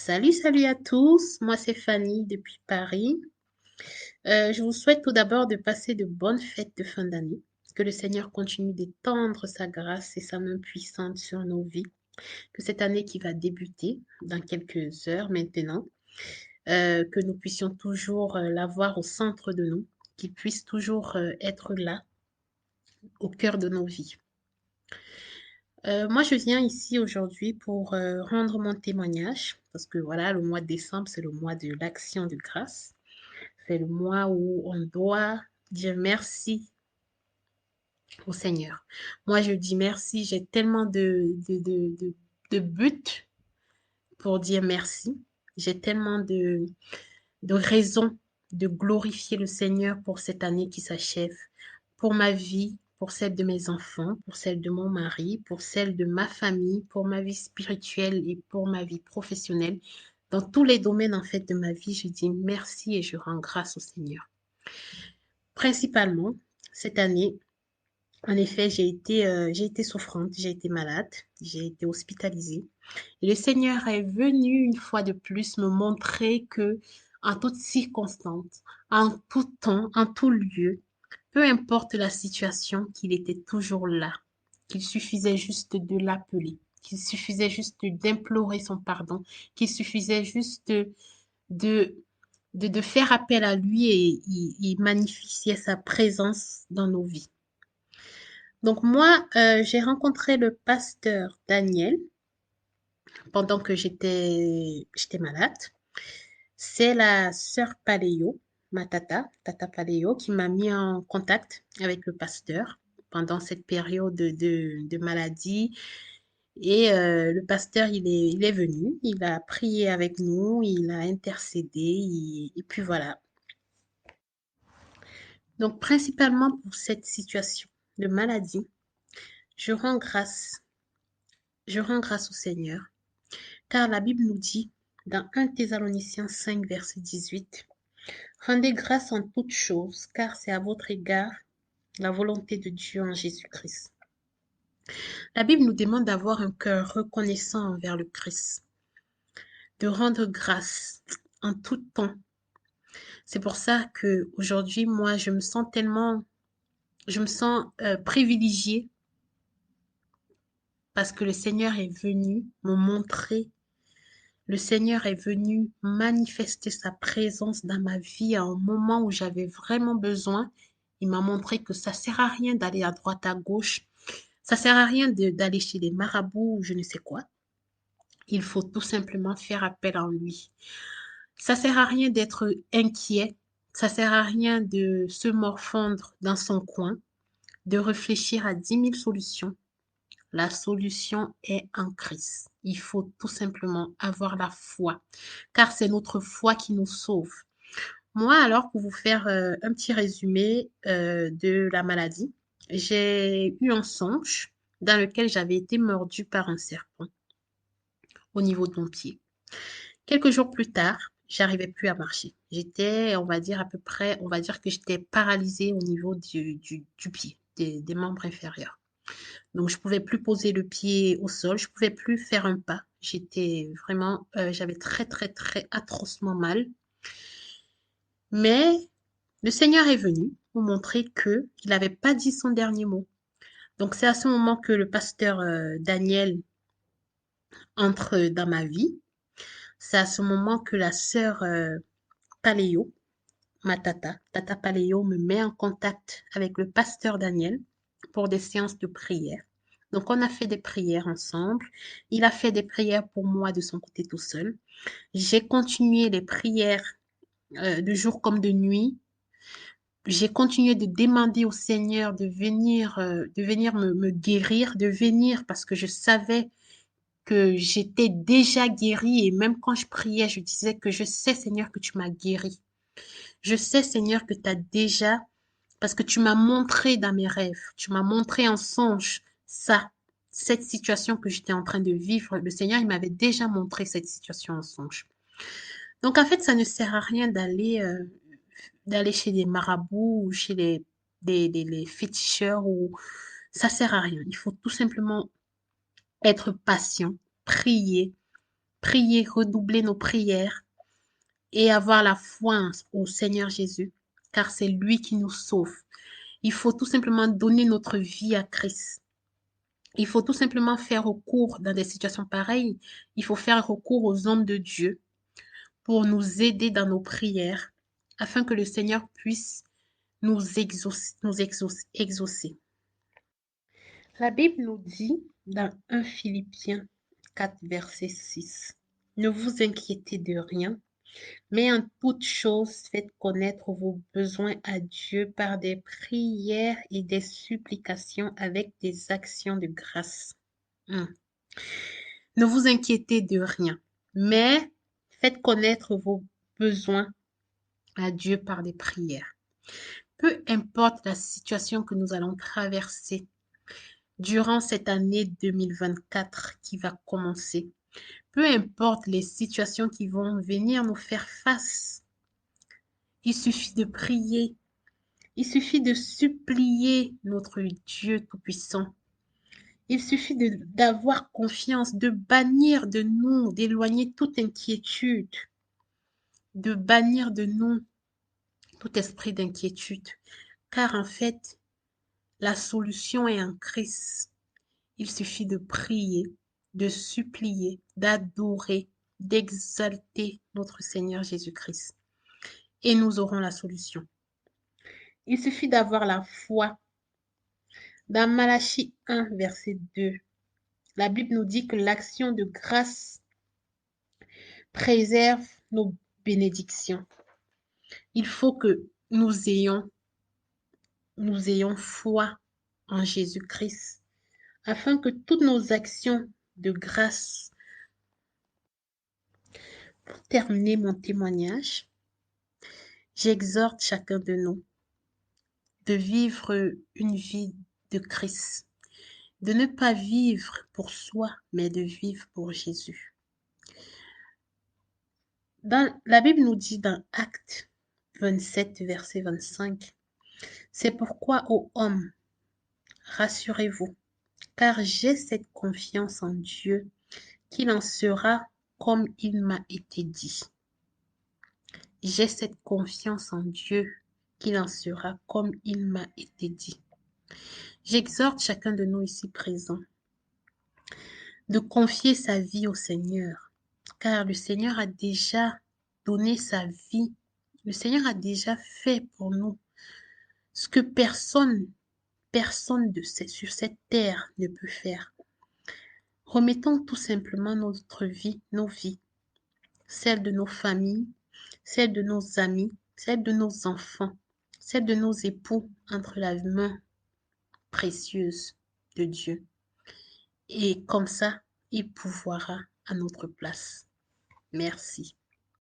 Salut, salut à tous. Moi, c'est Fanny depuis Paris. Je vous souhaite tout d'abord de passer de bonnes fêtes de fin d'année. Que le Seigneur continue d'étendre sa grâce et sa main puissante sur nos vies. Que cette année qui va débuter dans quelques heures maintenant, que nous puissions toujours l'avoir au centre de nous, qu'il puisse toujours être là, au cœur de nos vies. Moi, je viens ici aujourd'hui pour rendre mon témoignage, parce que voilà, le mois de décembre, c'est le mois de l'action de grâce. C'est le mois où on doit dire merci au Seigneur. Moi, je dis merci. J'ai tellement de buts pour dire merci. J'ai tellement de raisons de glorifier le Seigneur pour cette année qui s'achève, pour ma vie, pour celle de mes enfants, pour celle de mon mari, pour celle de ma famille, pour ma vie spirituelle et pour ma vie professionnelle. Dans tous les domaines, en fait, de ma vie, je dis merci et je rends grâce au Seigneur. Principalement, cette année, en effet, j'ai été souffrante, j'ai été malade, j'ai été hospitalisée. Et le Seigneur est venu une fois de plus me montrer que, en toutes circonstances, en tout temps, en tout lieu, peu importe la situation, qu'il était toujours là, qu'il suffisait juste de l'appeler, qu'il suffisait juste d'implorer son pardon, qu'il suffisait juste de, de faire appel à lui et il magnifiait sa présence dans nos vies. Donc moi, j'ai rencontré le pasteur Daniel pendant que j'étais malade. C'est la sœur Paléo, ma tata Paléo, qui m'a mis en contact avec le pasteur pendant cette période de maladie. Et le pasteur, il est venu, il a prié avec nous, il a intercédé, et puis voilà. Donc principalement pour cette situation de maladie, je rends grâce, je rends grâce au Seigneur. Car la Bible nous dit dans 1 Thessaloniciens 5, verset 18, rendez grâce en toutes choses, car c'est à votre égard la volonté de Dieu en Jésus-Christ. La Bible nous demande d'avoir un cœur reconnaissant envers le Christ, de rendre grâce en tout temps. C'est pour ça que aujourd'hui, moi, je me sens privilégiée parce que le Seigneur est venu me montrer. Le Seigneur est venu manifester sa présence dans ma vie à un moment où j'avais vraiment besoin. Il m'a montré que ça sert à rien d'aller à droite, à gauche. Ça sert à rien d'aller chez les marabouts ou je ne sais quoi. Il faut tout simplement faire appel en lui. Ça sert à rien d'être inquiet. Ça sert à rien de se morfondre dans son coin, de réfléchir à 10 000 solutions. La solution est en Christ. Il faut tout simplement avoir la foi, car c'est notre foi qui nous sauve. Moi, alors, pour vous faire un petit résumé de la maladie, j'ai eu un songe dans lequel j'avais été mordue par un serpent au niveau de mon pied. Quelques jours plus tard, j'arrivais plus à marcher. J'étais, on va dire à peu près, on va dire que j'étais paralysée au niveau du pied, des membres inférieurs. Donc, je pouvais plus poser le pied au sol, je pouvais plus faire un pas. J'étais vraiment, j'avais très, très, très atrocement mal. Mais le Seigneur est venu pour montrer que il n'avait pas dit son dernier mot. Donc, c'est à ce moment que le pasteur Daniel entre dans ma vie. C'est à ce moment que la sœur Paléo, ma tata Paléo, me met en contact avec le pasteur Daniel pour des séances de prière. Donc, on a fait des prières ensemble. Il a fait des prières pour moi de son côté tout seul. J'ai continué les prières de jour comme de nuit. J'ai continué de demander au Seigneur de venir me guérir, de venir parce que je savais que j'étais déjà guérie et même quand je priais, je disais que je sais Seigneur que tu m'as guérie. Je sais Seigneur que tu as déjà, parce que tu m'as montré dans mes rêves, tu m'as montré en songe ça, cette situation que j'étais en train de vivre. Le Seigneur, il m'avait déjà montré cette situation en songe. Donc en fait, ça ne sert à rien d'aller chez des marabouts ou chez les féticheurs ou ça sert à rien. Il faut tout simplement être patient, prier, prier, redoubler nos prières et avoir la foi au Seigneur Jésus, car c'est lui qui nous sauve. Il faut tout simplement donner notre vie à Christ. Il faut tout simplement faire recours dans des situations pareilles. Il faut faire recours aux hommes de Dieu pour nous aider dans nos prières, afin que le Seigneur puisse exaucer. La Bible nous dit dans 1 Philippiens 4, verset 6, ne vous inquiétez de rien, mais en toute chose, faites connaître vos besoins à Dieu par des prières et des supplications avec des actions de grâce. Ne vous inquiétez de rien, mais faites connaître vos besoins à Dieu par des prières. Peu importe la situation que nous allons traverser durant cette année 2024 qui va commencer, peu importe les situations qui vont venir nous faire face, il suffit de prier, il suffit de supplier notre Dieu Tout-Puissant. Il suffit d'avoir confiance, de bannir de nous, d'éloigner toute inquiétude, de bannir de nous tout esprit d'inquiétude. Car en fait, la solution est en Christ. Il suffit de prier, de supplier, d'adorer, d'exalter notre Seigneur Jésus-Christ. Et nous aurons la solution. Il suffit d'avoir la foi. Dans Malachie 1, verset 2, la Bible nous dit que l'action de grâce préserve nos bénédictions. Il faut que nous ayons foi en Jésus-Christ, afin que toutes nos actions de grâce. Pour terminer mon témoignage, j'exhorte chacun de nous de vivre une vie de Christ, de ne pas vivre pour soi, mais de vivre pour Jésus. La Bible nous dit dans Actes 27, verset 25, c'est pourquoi, ô hommes, rassurez-vous, car j'ai cette confiance en Dieu qu'il en sera comme il m'a été dit. J'ai cette confiance en Dieu qu'il en sera comme il m'a été dit. J'exhorte chacun de nous ici présents de confier sa vie au Seigneur, car le Seigneur a déjà donné sa vie. Le Seigneur a déjà fait pour nous ce que personne sur cette terre ne peut faire. Remettons tout simplement notre vie, nos vies, celles de nos familles, celles de nos amis, celles de nos enfants, celles de nos époux entre la main précieuse de Dieu. Et comme ça, il pourvoira à notre place. Merci.